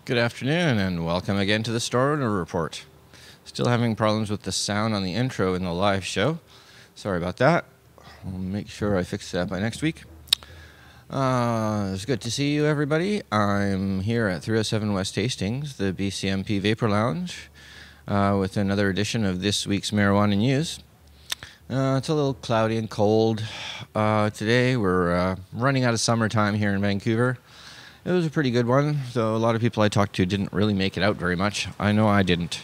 Good afternoon and welcome again to the Store Owner Report. Still having problems with the sound on the intro in the live show. Sorry about that. I'll make sure I fix that by next week. It's good to see you, everybody. I'm here at 307 West Hastings, the BCMP Vapor Lounge, with another edition of this week's Marijuana News. It's a little cloudy and cold today. We're running out of summertime here in Vancouver. It was a pretty good one, though a lot of people I talked to didn't really make it out very much. I know I didn't.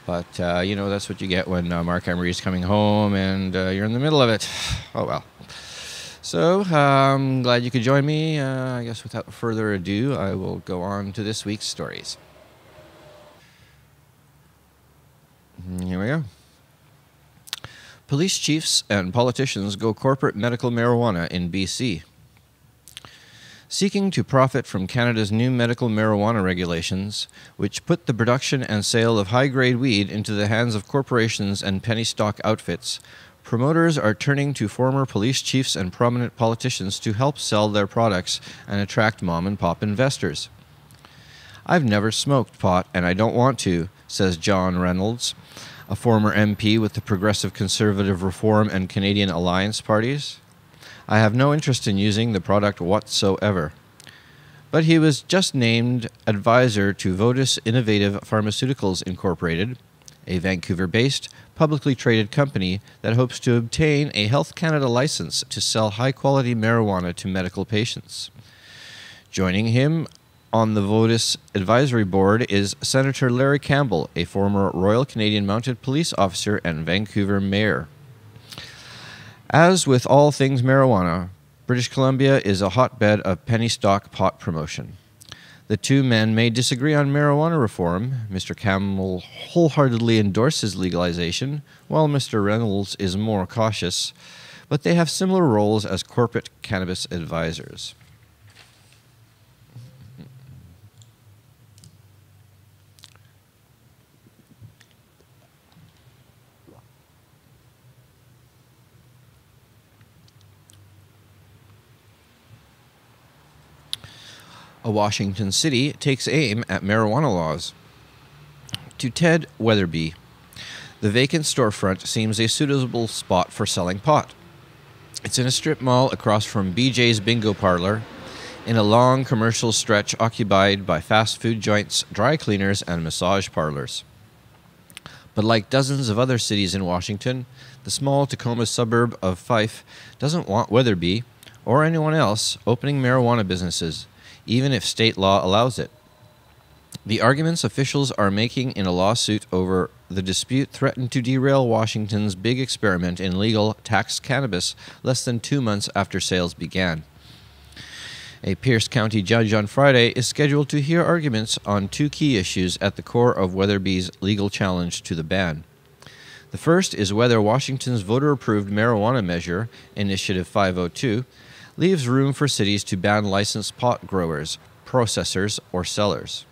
But, you know, that's what you get when Mark Emery's coming home and you're in the middle of it. Oh, well. So, I'm glad you could join me. I guess without further ado, I will go on to this week's stories. Here we go. Police chiefs and politicians go corporate medical marijuana in BC. Seeking to profit from Canada's new medical marijuana regulations, which put the production and sale of high-grade weed into the hands of corporations and penny stock outfits, promoters are turning to former police chiefs and prominent politicians to help sell their products and attract mom-and-pop investors. "I've never smoked pot, and I don't want to," says John Reynolds, a former MP with the Progressive Conservative Reform and Canadian Alliance parties. "I have no interest in using the product whatsoever." But he was just named advisor to Votis Innovative Pharmaceuticals Incorporated, a Vancouver-based, publicly traded company that hopes to obtain a Health Canada license to sell high-quality marijuana to medical patients. Joining him on the Votis Advisory Board is Senator Larry Campbell, a former Royal Canadian Mounted Police officer and Vancouver mayor. As with all things marijuana, British Columbia is a hotbed of penny stock pot promotion. The two men may disagree on marijuana reform. Mr. Campbell wholeheartedly endorses legalization, while Mr. Reynolds is more cautious, but they have similar roles as corporate cannabis advisors. A Washington city takes aim at marijuana laws. To Ted Weatherby, the vacant storefront seems a suitable spot for selling pot. It's in a strip mall across from BJ's Bingo Parlor, in a long commercial stretch occupied by fast food joints, dry cleaners, and massage parlors. But like dozens of other cities in Washington, the small Tacoma suburb of Fife doesn't want Weatherby, or anyone else, opening marijuana businesses, even if state law allows it. The arguments officials are making in a lawsuit over the dispute threaten to derail Washington's big experiment in legal taxed cannabis less than 2 months after sales began. A Pierce County judge on Friday is scheduled to hear arguments on two key issues at the core of Weatherby's legal challenge to the ban. The first is whether Washington's voter-approved marijuana measure, Initiative 502, leaves room for cities to ban licensed pot growers, processors, or sellers.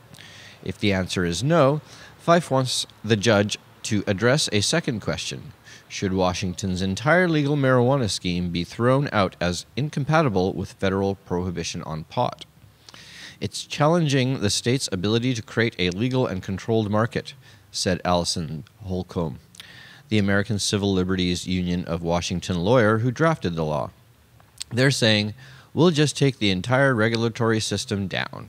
If the answer is no, Fife wants the judge to address a second question. Should Washington's entire legal marijuana scheme be thrown out as incompatible with federal prohibition on pot? "It's challenging the state's ability to create a legal and controlled market," said Allison Holcomb, the American Civil Liberties Union of Washington lawyer who drafted the law. They're saying, "We'll just take the entire regulatory system down."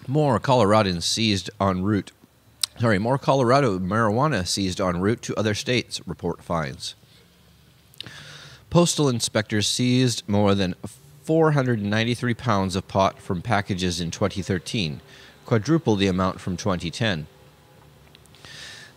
More Colorado marijuana seized en route to other states, report finds. Postal inspectors seized more than 493 pounds of pot from packages in 2013, quadruple the amount from 2010.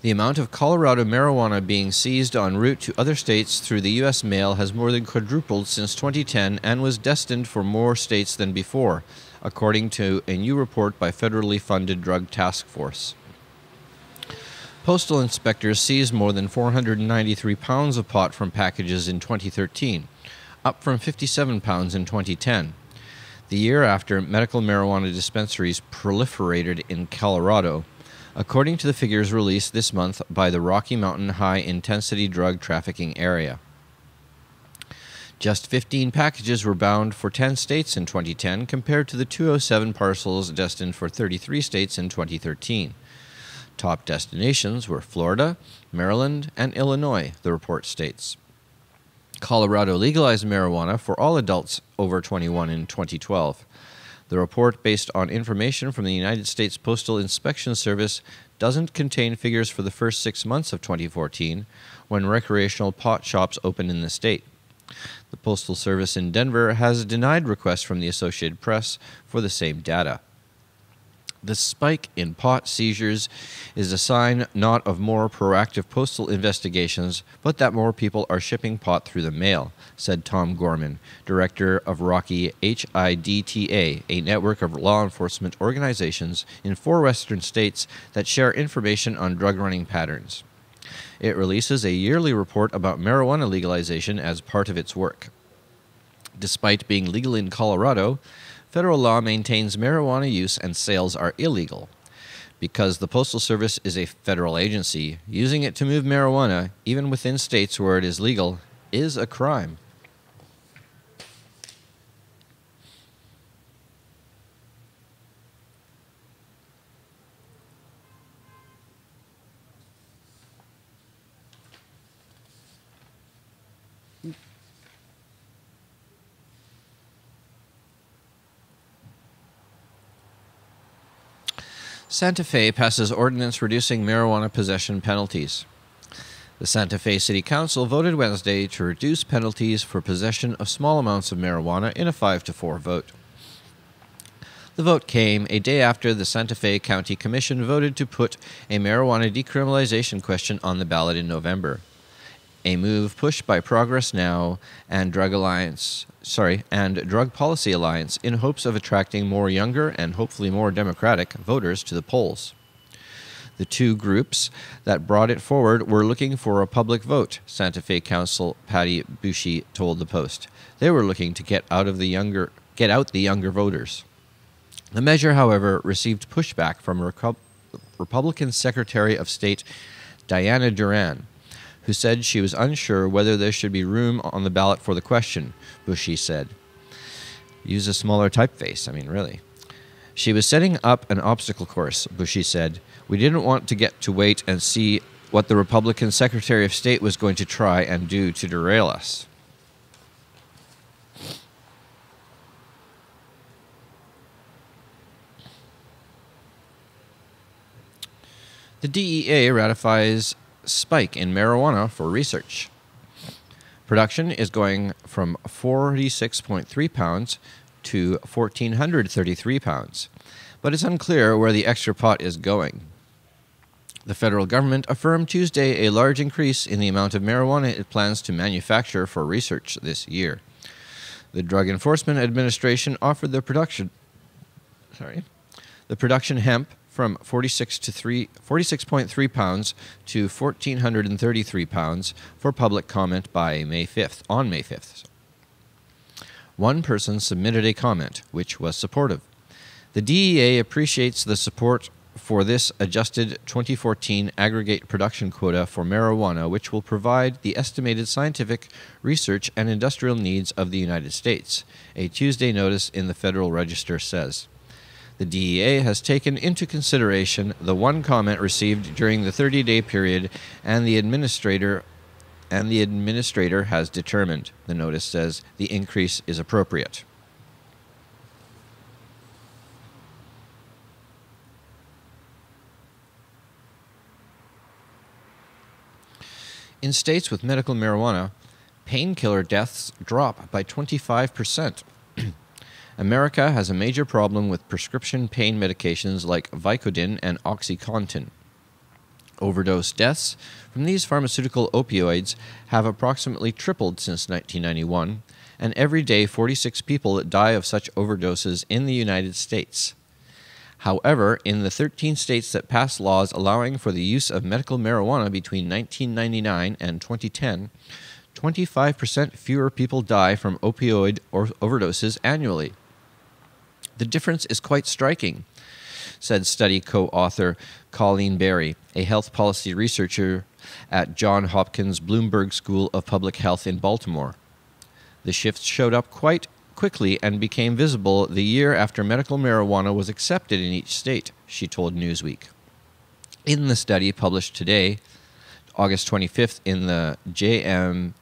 The amount of Colorado marijuana being seized en route to other states through the U.S. mail has more than quadrupled since 2010 and was destined for more states than before, according to a new report by federally funded Drug Task Force. Postal inspectors seized more than 493 pounds of pot from packages in 2013, up from 57 pounds in 2010. The year after medical marijuana dispensaries proliferated in Colorado, according to the figures released this month by the Rocky Mountain High Intensity Drug Trafficking Area. Just 15 packages were bound for 10 states in 2010 compared to the 207 parcels destined for 33 states in 2013. Top destinations were Florida, Maryland, and Illinois, the report states. Colorado legalized marijuana for all adults over 21 in 2012. The report, based on information from the United States Postal Inspection Service, doesn't contain figures for the first 6 months of 2014, when recreational pot shops opened in the state. The Postal Service in Denver has denied requests from the Associated Press for the same data. The spike in pot seizures is a sign not of more proactive postal investigations, but that more people are shipping pot through the mail, said Tom Gorman, director of Rocky HIDTA, a network of law enforcement organizations in 4 western states that share information on drug running patterns. It releases a yearly report about marijuana legalization as part of its work. Despite being legal in Colorado, federal law maintains marijuana use and sales are illegal. Because the Postal Service is a federal agency, using it to move marijuana, even within states where it is legal, is a crime. Santa Fe passes ordinance reducing marijuana possession penalties. The Santa Fe City Council voted Wednesday to reduce penalties for possession of small amounts of marijuana in a 5-4 vote. The vote came a day after the Santa Fe County Commission voted to put a marijuana decriminalization question on the ballot in November, a move pushed by Progress Now and Drug Policy Alliance in hopes of attracting more younger and hopefully more democratic voters to the polls. The 2 groups that brought it forward were looking for a public vote, Santa Fe Council Patty Bushi told the Post. They were looking to get out the younger voters. The measure, however, received pushback from Republican Secretary of State Diana Duran, who said she was unsure whether there should be room on the ballot for the question, Bushi said. Use a smaller typeface, really. She was setting up an obstacle course, Bushi said. We didn't want to get to wait and see what the Republican Secretary of State was going to try and do to derail us. The DEA ratifies spike in marijuana for research. Production is going from 46.3 pounds to 1,433 pounds, but it's unclear where the extra pot is going. The federal government affirmed Tuesday a large increase in the amount of marijuana it plans to manufacture for research this year. The Drug Enforcement Administration offered the production hemp from 46.3 pounds to 1,433 pounds for public comment on May 5th. One person submitted a comment, which was supportive. The DEA appreciates the support for this adjusted 2014 aggregate production quota for marijuana, which will provide the estimated scientific, research, and industrial needs of the United States, a Tuesday notice in the Federal Register says. The DEA has taken into consideration the one comment received during the 30-day period, and the administrator has determined, the notice says, the increase is appropriate. In states with medical marijuana, painkiller deaths drop by 25%. America has a major problem with prescription pain medications like Vicodin and OxyContin. Overdose deaths from these pharmaceutical opioids have approximately tripled since 1991, and every day 46 people die of such overdoses in the United States. However, in the 13 states that passed laws allowing for the use of medical marijuana between 1999 and 2010, 25% fewer people die from opioid overdoses annually. The difference is quite striking. said study co-author Colleen Berry, a health policy researcher at Johns Hopkins Bloomberg School of Public Health in Baltimore. The shifts showed up quite quickly and became visible the year after medical marijuana was accepted in each state, she told Newsweek. In the study published today, August 25th, in the JAMA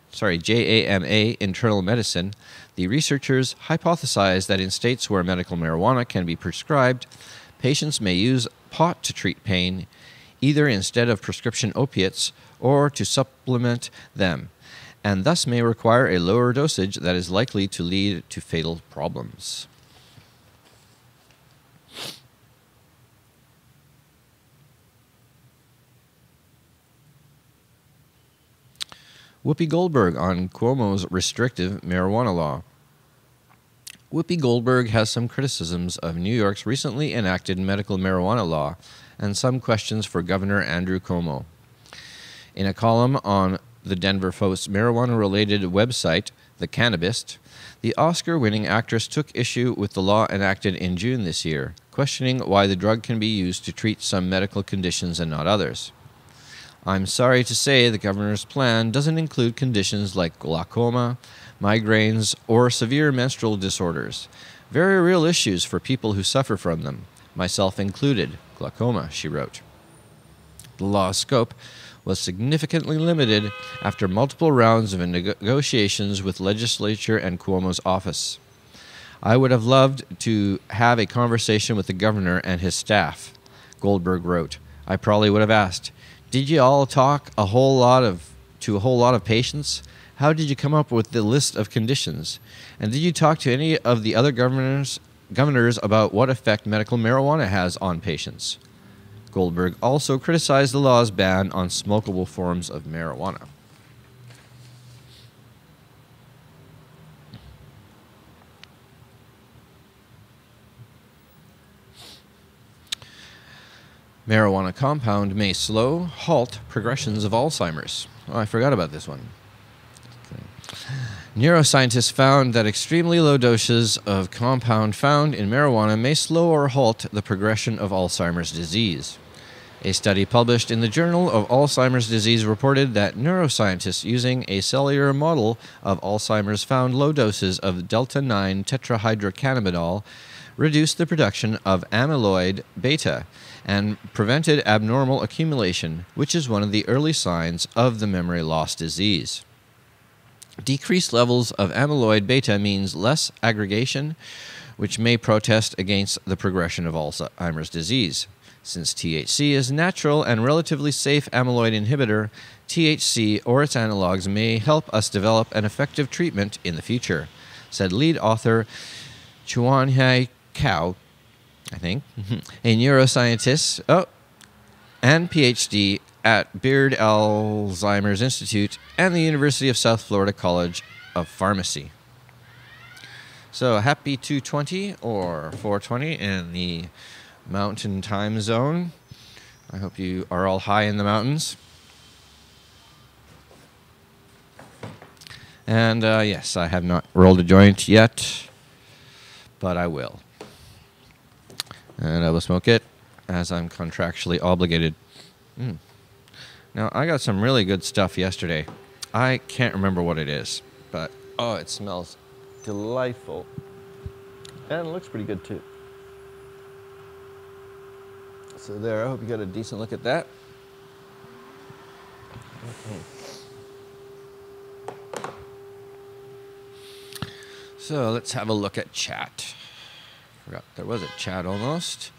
Internal Medicine, the researchers hypothesized that in states where medical marijuana can be prescribed, patients may use pot to treat pain, either instead of prescription opiates or to supplement them, and thus may require a lower dosage that is likely to lead to fatal problems. Whoopi Goldberg on Cuomo's restrictive marijuana law. Whoopi Goldberg has some criticisms of New York's recently enacted medical marijuana law and some questions for Governor Andrew Cuomo. In a column on the Denver Post's marijuana-related website, The Cannabis, the Oscar-winning actress took issue with the law enacted in June this year, questioning why the drug can be used to treat some medical conditions and not others. I'm sorry to say the governor's plan doesn't include conditions like glaucoma, migraines, or severe menstrual disorders. Very real issues for people who suffer from them, myself included, glaucoma, she wrote. The law's scope was significantly limited after multiple rounds of negotiations with legislature and Cuomo's office. I would have loved to have a conversation with the governor and his staff, Goldberg wrote. I probably would have asked, did you all talk to a whole lot of patients? How did you come up with the list of conditions? And did you talk to any of the other governors about what effect medical marijuana has on patients? Goldberg also criticized the law's ban on smokable forms of marijuana. Marijuana compound may slow, halt progressions of Alzheimer's. Oh, I forgot about this one. Okay. Neuroscientists found that extremely low doses of compound found in marijuana may slow or halt the progression of Alzheimer's disease. A study published in the Journal of Alzheimer's Disease reported that neuroscientists using a cellular model of Alzheimer's found low doses of delta-9 tetrahydrocannabinol reduced the production of amyloid beta and prevented abnormal accumulation, which is one of the early signs of the memory loss disease. Decreased levels of amyloid beta means less aggregation, which may protest against the progression of Alzheimer's disease. Since THC is a natural and relatively safe amyloid inhibitor, THC or its analogs may help us develop an effective treatment in the future, said lead author Chuan-Hai Kao, I think, a neuroscientist and PhD at Beard Alzheimer's Institute and the University of South Florida College of Pharmacy. So happy 2:20 or 4:20 in the Mountain Time Zone. I hope you are all high in the mountains. And yes, I have not rolled a joint yet, but I will. And I will smoke it as I'm contractually obligated. Now, I got some really good stuff yesterday. I can't remember what it is, but oh, it smells delightful. And it looks pretty good too. So there, I hope you got a decent look at that. So let's have a look at chat. Forgot there was a chat almost.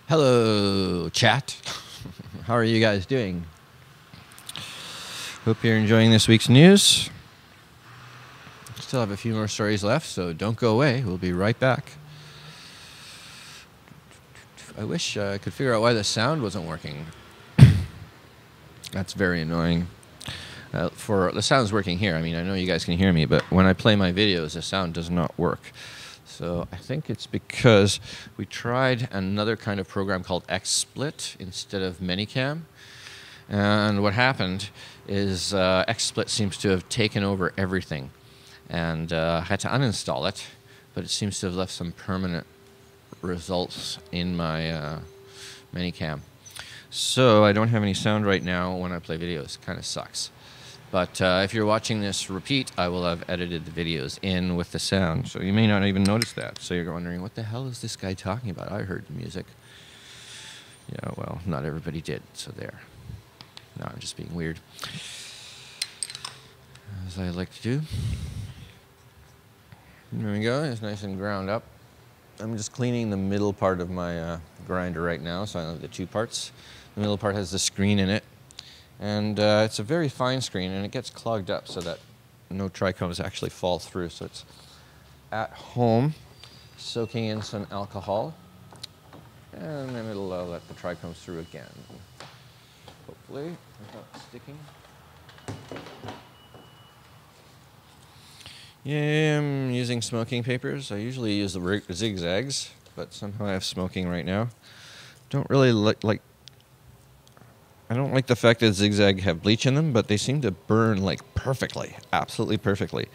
Hello, chat. How are you guys doing? Hope you're enjoying this week's news. Still have a few more stories left, so don't go away. We'll be right back. I wish I could figure out why the sound wasn't working. That's very annoying. For the sound's working here. I mean, I know you guys can hear me, but when I play my videos, the sound does not work. So I think it's because we tried another kind of program called XSplit instead of Minicam. And what happened is XSplit seems to have taken over everything. And I had to uninstall it, but it seems to have left some permanent results in my Minicam. So I don't have any sound right now when I play videos. Kind of sucks. But if you're watching this repeat, I will have edited the videos in with the sound. So you may not even notice that. So you're wondering, what the hell is this guy talking about? I heard the music. Yeah, well, not everybody did. So there. No, I'm just being weird. As I like to do. There we go. It's nice and ground up. I'm just cleaning the middle part of my grinder right now. So I have the two parts. The middle part has the screen in it. And it's a very fine screen, and it gets clogged up so that no trichomes actually fall through. So it's at home, soaking in some alcohol. And then it'll let the trichomes through again. Hopefully, it's not sticking. Yeah, I'm using smoking papers. I usually use the zigzags, but somehow I have smoking right now. Don't really like. I don't like the fact that zigzag have bleach in them, but they seem to burn like perfectly, absolutely perfectly.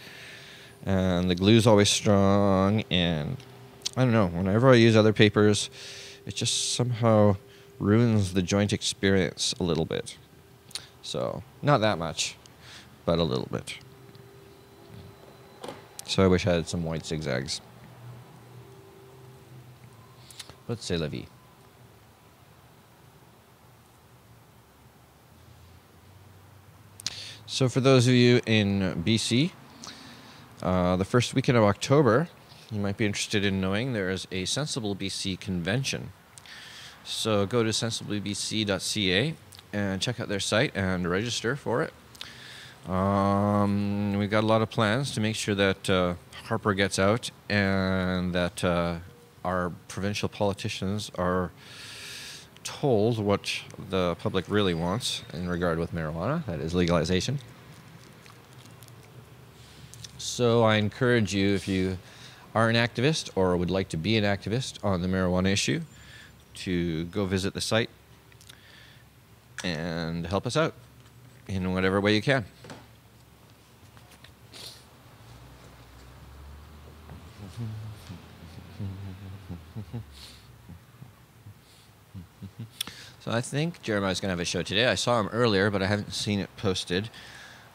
And the glue's always strong, and I don't know. Whenever I use other papers, it just somehow ruins the joint experience a little bit. So not that much, but a little bit. So I wish I had some white zigzags. But c'est la vie. So for those of you in BC, the first weekend of October, you might be interested in knowing there is a Sensible BC convention. So go to sensiblebc.ca and check out their site and register for it. We've got a lot of plans to make sure that Harper gets out and that our provincial politicians are told what the public really wants in regard with marijuana, that is legalization. So I encourage you, if you are an activist or would like to be an activist on the marijuana issue, to go visit the site and help us out in whatever way you can. So I think Jeremiah's going to have a show today. I saw him earlier, but I haven't seen it posted.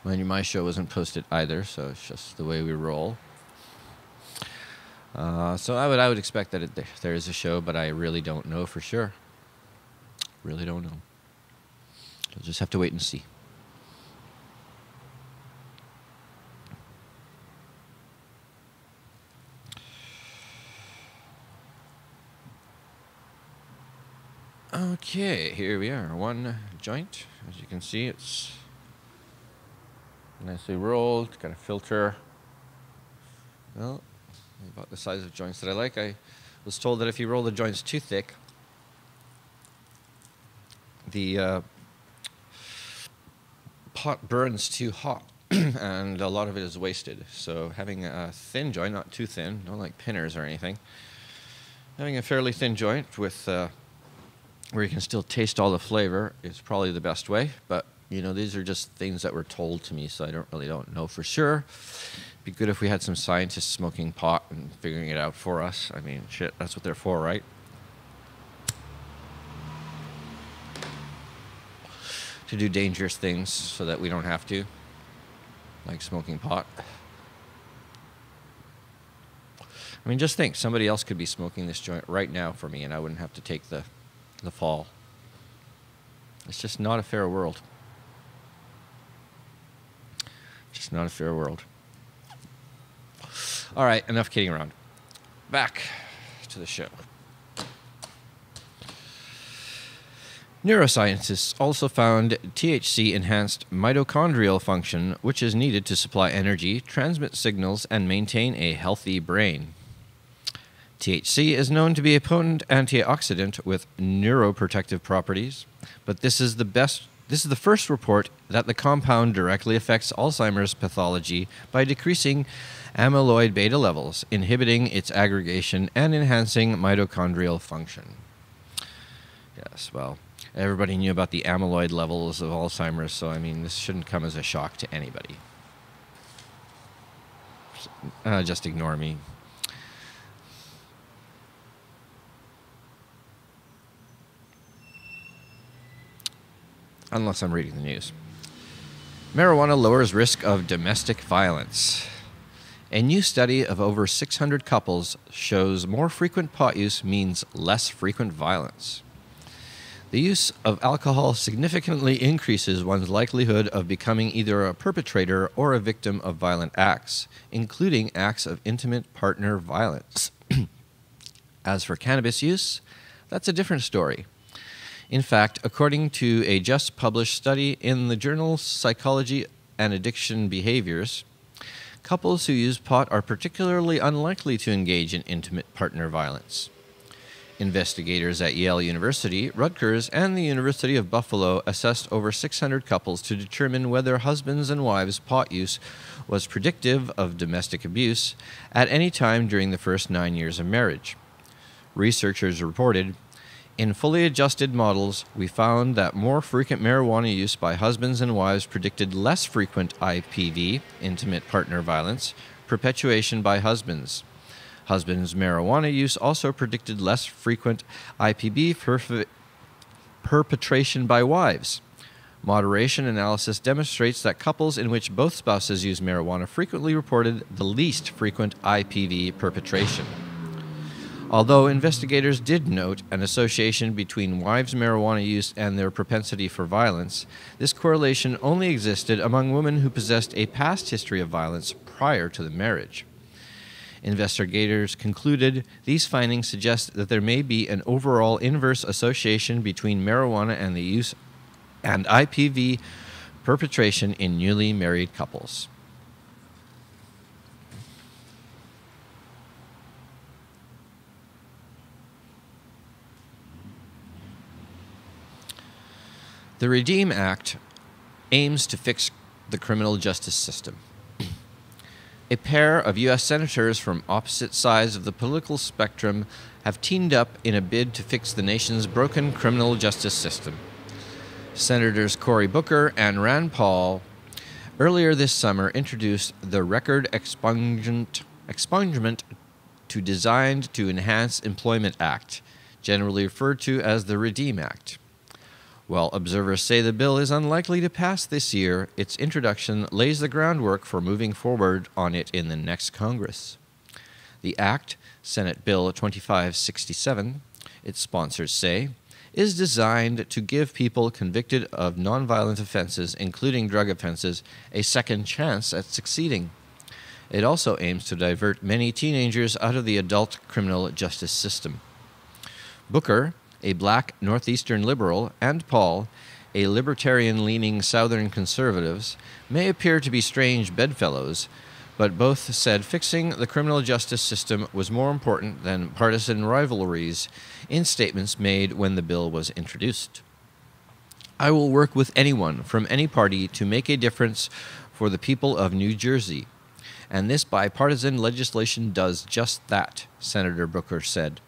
Mind you, my show wasn't posted either, so it's just the way we roll. So I would expect that there is a show, but I really don't know for sure. Really don't know. I'll just have to wait and see. Okay, here we are. One joint. As you can see, it's nicely rolled. Got a filter. Well, about the size of joints that I like. I was told that if you roll the joints too thick, the pot burns too hot, and a lot of it is wasted. So having a thin joint, not too thin, not like pinners or anything, having a fairly thin joint with where you can still taste all the flavor is probably the best way. But you know, these are just things that were told to me, so I don't know for sure. It'd be good if we had some scientists smoking pot and figuring it out for us. I mean, shit, that's what they're for, right? To do dangerous things so that we don't have to, like smoking pot. I mean, just think, somebody else could be smoking this joint right now for me, and I wouldn't have to take the fall. It's just not a fair world. Just not a fair world. All right, enough kidding around. Back to the show. Neuroscientists also found THC-enhanced mitochondrial function, which is needed to supply energy, transmit signals, and maintain a healthy brain. THC is known to be a potent antioxidant with neuroprotective properties, but this is the first report that the compound directly affects Alzheimer's pathology by decreasing amyloid beta levels, inhibiting its aggregation, and enhancing mitochondrial function. Yes, well, everybody knew about the amyloid levels of Alzheimer's, so I mean, this shouldn't come as a shock to anybody. Just ignore me. unless I'm reading the news. Marijuana lowers risk of domestic violence. A new study of over 600 couples shows more frequent pot use means less frequent violence. The use of alcohol significantly increases one's likelihood of becoming either a perpetrator or a victim of violent acts, including acts of intimate partner violence. As for cannabis use, that's a different story. In fact, according to a just published study in the journal Psychology and Addiction Behaviors, couples who use pot are particularly unlikely to engage in intimate partner violence. Investigators at Yale University, Rutgers, and the University of Buffalo assessed over 600 couples to determine whether husbands and wives' pot use was predictive of domestic abuse at any time during the first 9 years of marriage. Researchers reported, "In fully adjusted models, we found that more frequent marijuana use by husbands and wives predicted less frequent IPV, intimate partner violence, perpetuation by husbands. Husbands' marijuana use also predicted less frequent IPB perpetration by wives. Moderation analysis demonstrates that couples in which both spouses use marijuana frequently reported the least frequent IPV perpetration." Although investigators did note an association between wives' marijuana use and their propensity for violence, this correlation only existed among women who possessed a past history of violence prior to the marriage. Investigators concluded these findings suggest that there may be an overall inverse association between marijuana and the use and IPV perpetration in newly married couples. The REDEEM Act aims to fix the criminal justice system. A pair of U.S. senators from opposite sides of the political spectrum have teamed up in a bid to fix the nation's broken criminal justice system. Senators Cory Booker and Rand Paul earlier this summer introduced the Record Expungement Designed to Enhance Employment Act, generally referred to as the REDEEM Act. While observers say the bill is unlikely to pass this year, its introduction lays the groundwork for moving forward on it in the next Congress. The Act, Senate Bill 2567, its sponsors say, is designed to give people convicted of nonviolent offenses, including drug offenses, a second chance at succeeding. It also aims to divert many teenagers out of the adult criminal justice system. Booker, a black Northeastern liberal, and Paul, a libertarian-leaning Southern conservatives, may appear to be strange bedfellows, but both said fixing the criminal justice system was more important than partisan rivalries in statements made when the bill was introduced. "I will work with anyone from any party to make a difference for the people of New Jersey, and this bipartisan legislation does just that," Senator Booker said.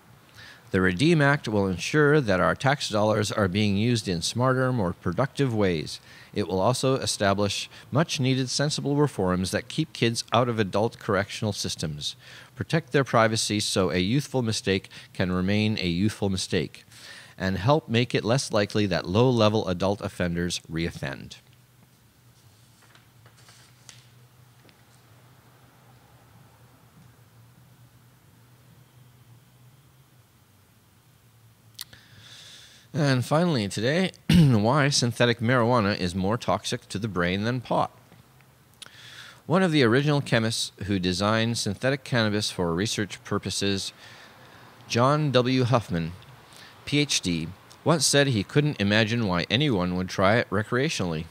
"The REDEEM Act will ensure that our tax dollars are being used in smarter, more productive ways. It will also establish much-needed sensible reforms that keep kids out of adult correctional systems, protect their privacy so a youthful mistake can remain a youthful mistake, and help make it less likely that low-level adult offenders reoffend." And finally today, why synthetic marijuana is more toxic to the brain than pot. One of the original chemists who designed synthetic cannabis for research purposes, John W. Huffman, Ph.D., once said he couldn't imagine why anyone would try it recreationally.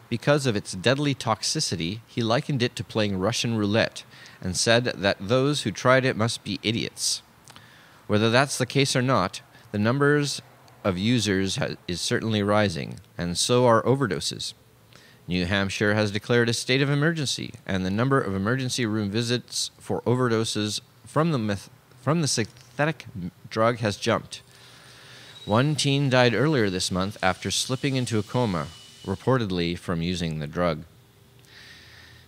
Because of its deadly toxicity, he likened it to playing Russian roulette and said that those who tried it must be idiots. Whether that's the case or not, the numbers of users is certainly rising, and so are overdoses. New Hampshire has declared a state of emergency, and the number of emergency room visits for overdoses from the synthetic drug has jumped. One teen died earlier this month after slipping into a coma, reportedly from using the drug.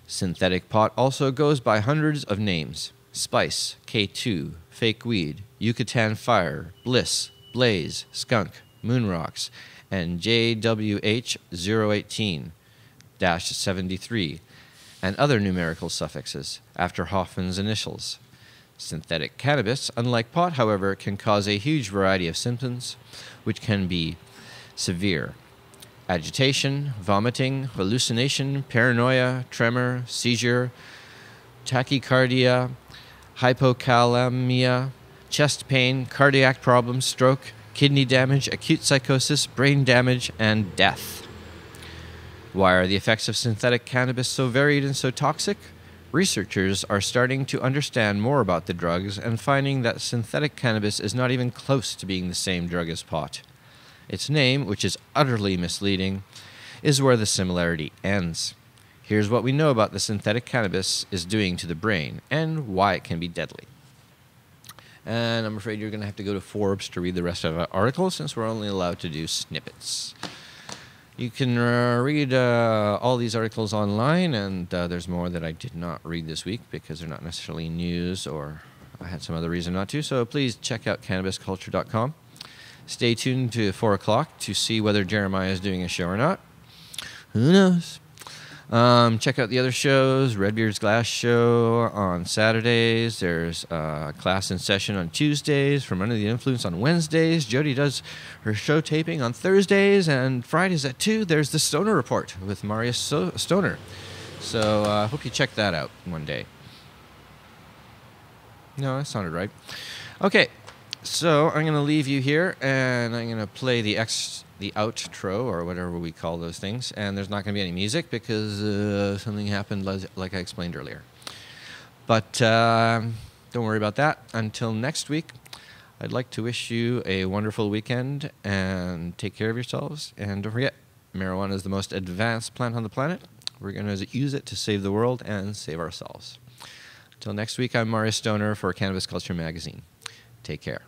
Synthetic pot also goes by hundreds of names: Spice, K2, Fake Weed, Yucatan Fire, Bliss, Blaze, Skunk, moon rocks, and JWH018-73, and other numerical suffixes after Hoffman's initials. Synthetic cannabis, unlike pot, however, can cause a huge variety of symptoms, which can be severe: agitation, vomiting, hallucination, paranoia, tremor, seizure, tachycardia, hypokalemia, chest pain, cardiac problems, stroke, kidney damage, acute psychosis, brain damage, and death. Why are the effects of synthetic cannabis so varied and so toxic? Researchers are starting to understand more about the drugs and finding that synthetic cannabis is not even close to being the same drug as pot. Its name, which is utterly misleading, is where the similarity ends. Here's what we know about the synthetic cannabis is doing to the brain and why it can be deadly. And I'm afraid you're going to have to go to Forbes to read the rest of the article, since we're only allowed to do snippets. You can read all these articles online, and there's more that I did not read this week because they're not necessarily news, or I had some other reason not to. So please check out cannabisculture.com. Stay tuned to 4 o'clock to see whether Jeremiah is doing a show or not. Who knows? Check out the other shows. Redbeard's Glass Show on Saturdays. There's Class in Session on Tuesdays. From Under the Influence on Wednesdays. Jody does her show taping on Thursdays. And Fridays at 2, there's the Stoner Report with Marius Stoner. So I hope you check that out one day. No, that sounded right. Okay, so I'm going to leave you here, and I'm going to play the outro, or whatever we call those things, and there's not going to be any music because something happened like I explained earlier. But don't worry about that. Until next week, I'd like to wish you a wonderful weekend, and take care of yourselves. And don't forget, marijuana is the most advanced plant on the planet. We're going to use it to save the world and save ourselves. Until next week, I'm Marius Stoner for Cannabis Culture Magazine. Take care.